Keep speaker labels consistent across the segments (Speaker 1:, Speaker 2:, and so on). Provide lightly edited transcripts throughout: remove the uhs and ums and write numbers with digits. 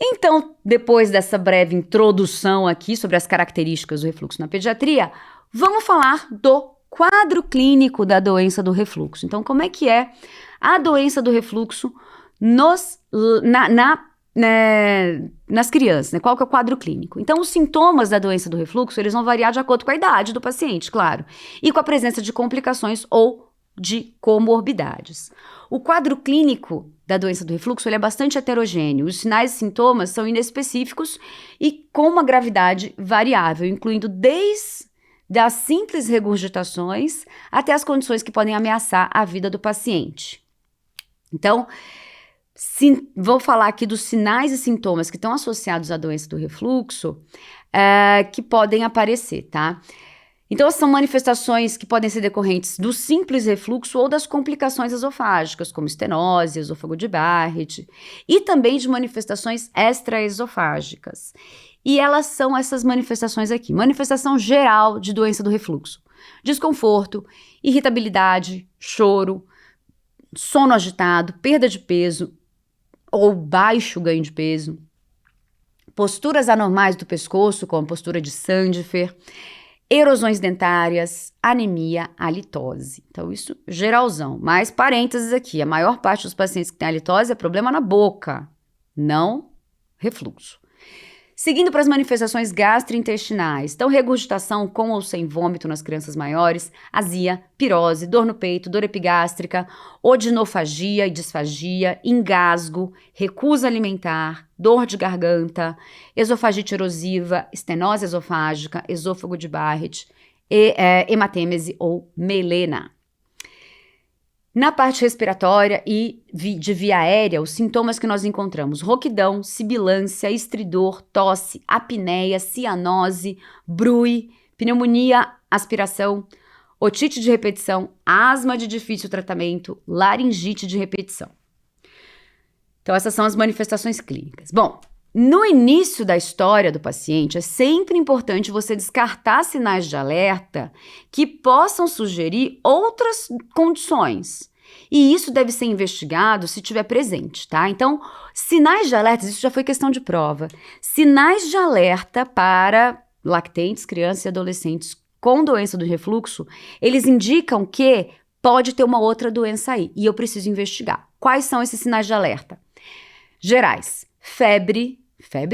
Speaker 1: Então, depois dessa breve introdução aqui sobre as características do refluxo na pediatria, vamos falar do quadro clínico da doença do refluxo. Então, como é que é a doença do refluxo nas crianças, né? Qual que é o quadro clínico? Então, os sintomas da doença do refluxo, eles vão variar de acordo com a idade do paciente, claro, e com a presença de complicações ou de comorbidades. O quadro clínico da doença do refluxo, ele é bastante heterogêneo. Os sinais e sintomas são inespecíficos e com uma gravidade variável, incluindo desde das simples regurgitações até as condições que podem ameaçar a vida do paciente. Então, vou falar aqui dos sinais e sintomas que estão associados à doença do refluxo que podem aparecer, tá? Então, são manifestações que podem ser decorrentes do simples refluxo ou das complicações esofágicas, como estenose, esôfago de Barrett, e também de manifestações extraesofágicas. E elas são essas manifestações aqui. Manifestação geral de doença do refluxo: desconforto, irritabilidade, choro, sono agitado, perda de peso ou baixo ganho de peso, posturas anormais do pescoço, como a postura de Sandfer, erosões dentárias, anemia, halitose. Então, isso geralzão. Mais parênteses aqui: a maior parte dos pacientes que têm halitose é problema na boca, não refluxo. Seguindo para as manifestações gastrointestinais, então regurgitação com ou sem vômito nas crianças maiores, azia, pirose, dor no peito, dor epigástrica, odinofagia e disfagia, engasgo, recusa alimentar, dor de garganta, esofagite erosiva, estenose esofágica, esôfago de Barrett, hematêmese ou melena. Na parte respiratória e de via aérea, os sintomas que nós encontramos: rouquidão, sibilância, estridor, tosse, apneia, cianose, brui, pneumonia, aspiração, otite de repetição, asma de difícil tratamento, laringite de repetição. Então, essas são as manifestações clínicas. Bom, no início da história do paciente, é sempre importante você descartar sinais de alerta que possam sugerir outras condições. E isso deve ser investigado se tiver presente, tá? Então, sinais de alerta, isso já foi questão de prova. Sinais de alerta para lactentes, crianças e adolescentes com doença do refluxo, eles indicam que pode ter uma outra doença aí e eu preciso investigar. Quais são esses sinais de alerta? Gerais: febre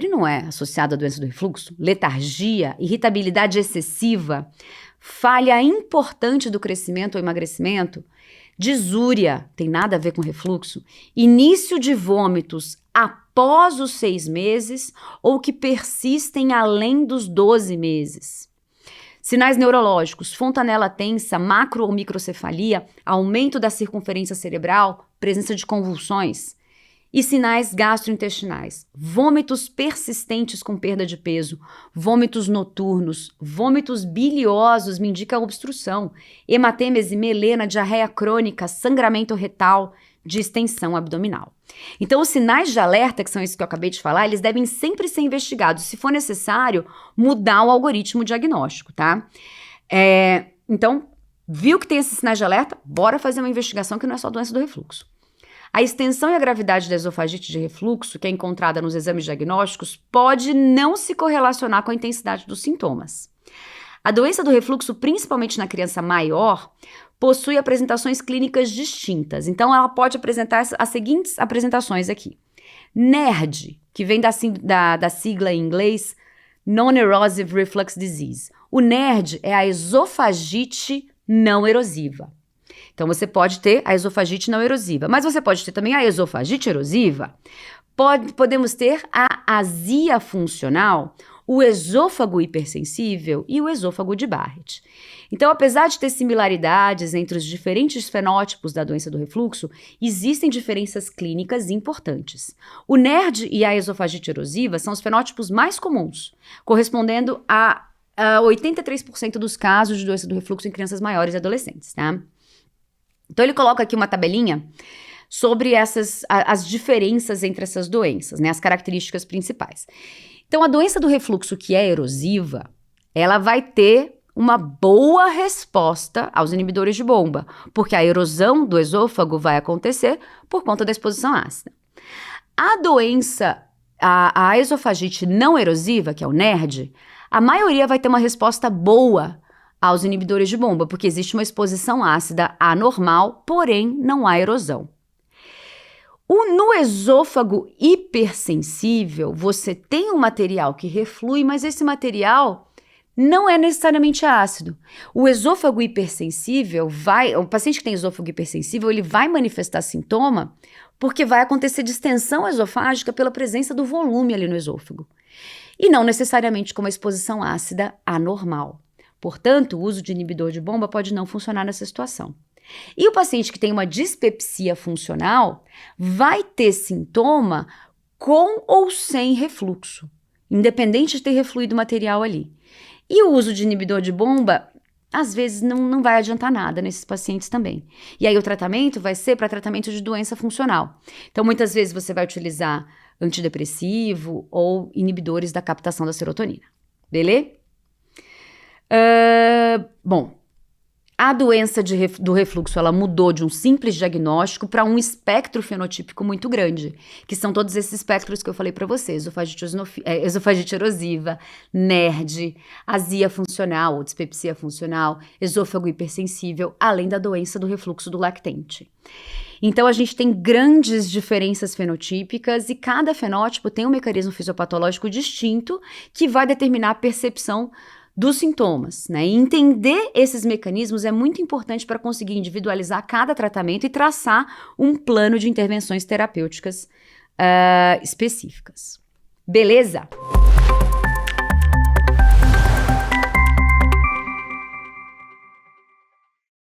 Speaker 1: não é associada à doença do refluxo, letargia, irritabilidade excessiva, falha importante do crescimento ou emagrecimento, disúria, tem nada a ver com refluxo, início de vômitos após os 6 meses ou que persistem além dos 12 meses. Sinais neurológicos: fontanela tensa, macro ou microcefalia, aumento da circunferência cerebral, presença de convulsões. E sinais gastrointestinais: vômitos persistentes com perda de peso, vômitos noturnos, vômitos biliosos, me indica obstrução, hematêmese, melena, diarreia crônica, sangramento retal, distensão abdominal. Então, os sinais de alerta, que são esses que eu acabei de falar, eles devem sempre ser investigados. Se for necessário, mudar o algoritmo diagnóstico, tá? Então, viu que tem esses sinais de alerta? Bora fazer uma investigação que não é só doença do refluxo. A extensão e a gravidade da esofagite de refluxo, que é encontrada nos exames diagnósticos, pode não se correlacionar com a intensidade dos sintomas. A doença do refluxo, principalmente na criança maior, possui apresentações clínicas distintas. Então, ela pode apresentar as seguintes apresentações aqui. NERD, que vem da sigla em inglês Non-Erosive Reflux Disease. O NERD é a esofagite não erosiva. Então, você pode ter a esofagite não erosiva, mas você pode ter também a esofagite erosiva. Podemos ter a azia funcional, o esôfago hipersensível e o esôfago de Barrett. Então, apesar de ter similaridades entre os diferentes fenótipos da doença do refluxo, existem diferenças clínicas importantes. O NERD e a esofagite erosiva são os fenótipos mais comuns, correspondendo a 83% dos casos de doença do refluxo em crianças maiores e adolescentes, tá? Então, ele coloca aqui uma tabelinha sobre as diferenças entre essas doenças, né, as características principais. Então, a doença do refluxo que é erosiva, ela vai ter uma boa resposta aos inibidores de bomba, porque a erosão do esôfago vai acontecer por conta da exposição ácida. A doença a esofagite não erosiva, que é o NERD, a maioria vai ter uma resposta boa aos inibidores de bomba, porque existe uma exposição ácida anormal, porém não há erosão. No esôfago hipersensível, você tem um material que reflui, mas esse material não é necessariamente ácido. O esôfago hipersensível o paciente que tem esôfago hipersensível, ele vai manifestar sintoma porque vai acontecer distensão esofágica pela presença do volume ali no esôfago. E não necessariamente com uma exposição ácida anormal. Portanto, o uso de inibidor de bomba pode não funcionar nessa situação. E o paciente que tem uma dispepsia funcional vai ter sintoma com ou sem refluxo, independente de ter refluído material ali. E o uso de inibidor de bomba, às vezes, não vai adiantar nada nesses pacientes também. E aí o tratamento vai ser para tratamento de doença funcional. Então, muitas vezes você vai utilizar antidepressivo ou inibidores da captação da serotonina. Beleza? Bom, a doença do refluxo, ela mudou de um simples diagnóstico para um espectro fenotípico muito grande, que são todos esses espectros que eu falei para você, esofagite erosiva, NERD, azia funcional ou dispepsia funcional, esôfago hipersensível, além da doença do refluxo do lactente. Então, a gente tem grandes diferenças fenotípicas e cada fenótipo tem um mecanismo fisiopatológico distinto que vai determinar a percepção dos sintomas, né? E entender esses mecanismos é muito importante para conseguir individualizar cada tratamento e traçar um plano de intervenções terapêuticas específicas. Beleza?